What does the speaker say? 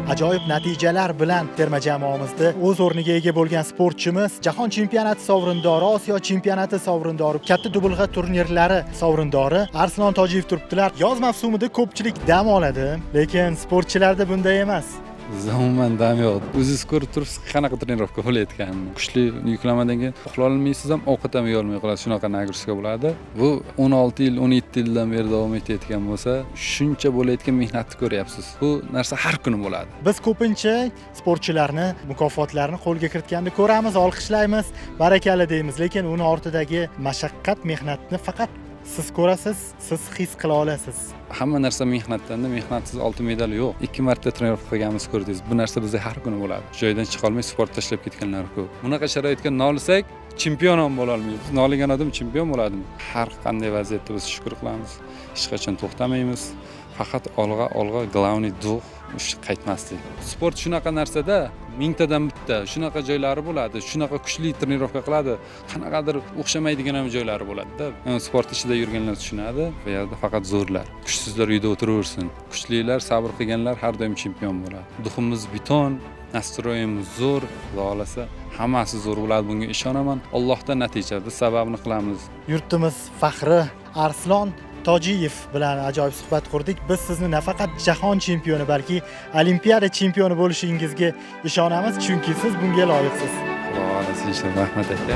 ajoyib natijalar bilan terma jamoamizda o'z o'rniga ega bo'lgan sportchimiz, Jahon chempionati sovrindori, Osiyo chempionati sovrindori, katta dubulg'a turnirlari sovrindori Arslon Tojiyev turibdilar. Yoz mavsumida ko'pchilik dam oladi, lekin sportchilarda bunday emas. Bizda umuman dam yo'q. O'zingiz ko'rib turibsiz, qanaqa trenirovka bo'layotganini. Kuchli yuklamadan keyin uxlay olmaysiz ham, ovqat ham yeyolmay qolasiz. Shunaqa nagruska bo'ladi. Bu 16 yil, 17 yildan beri davom etayotgan bo'lsa, shuncha bo'layotgan mehnatni ko'ryapsiz. Bu narsa har kuni bo'ladi. Biz ko'pincha sportchilarni mukofotlarni qo'lga kiritganda ko'ramiz, olqishlaymiz, barakalla deymiz, lekin uni ortidagi mashaqqat, mehnatni faqat siz ko'rasiz, siz his qila olasiz. Hamma narsa mehnatdan-da, mehnatsiz oltin medal yo'q. 2 marta trenirovka qilganimiz ko'rdingiz. Bu narsa bizda har kuni bo'ladi. Joydan chiqa olmay sport tashlab ketganlar ko'p. Bunaqa sharoitga nolisak, chempion ham bo'la olmaymiz. Noligan odam chempion bo'ladimi? Har qanday vaziyatda biz shukr qilamiz. Hech qachon to'xtamaymiz. Faqat olg'a, главный duh qaytmaslik. Sport shunaqa narsada, mingtadan bitta shunaqa joylari bo'ladi, shunaqa kuchli trenirovka qiladi, qanaqadir o'xshamaydigan ham joylari bo'ladi-da. Sport ichida yurganlar tushunadi, bu yerda faqat zo'rlar. Kuchsizlar uyda o'tiraversin. Kuchlilar, sabr qilganlar har doim chempion bo'ladi. Duximiz beton, nastroyimiz zo'r, Xudo xolasa hammasi zo'r bo'ladi, bunga ishonaman. Allohdan natija, biz sababini qilamiz. Yurtimiz faxri Arslon Tojiyev bilan ajoyib suhbat qurdik. Biz sizni nafaqat jahon chempioni, balki olimpiada chempioni bo'lishingizga ishonamiz, chunki siz bunga loyiqsiz. Xudo xolasa, rahmat aka.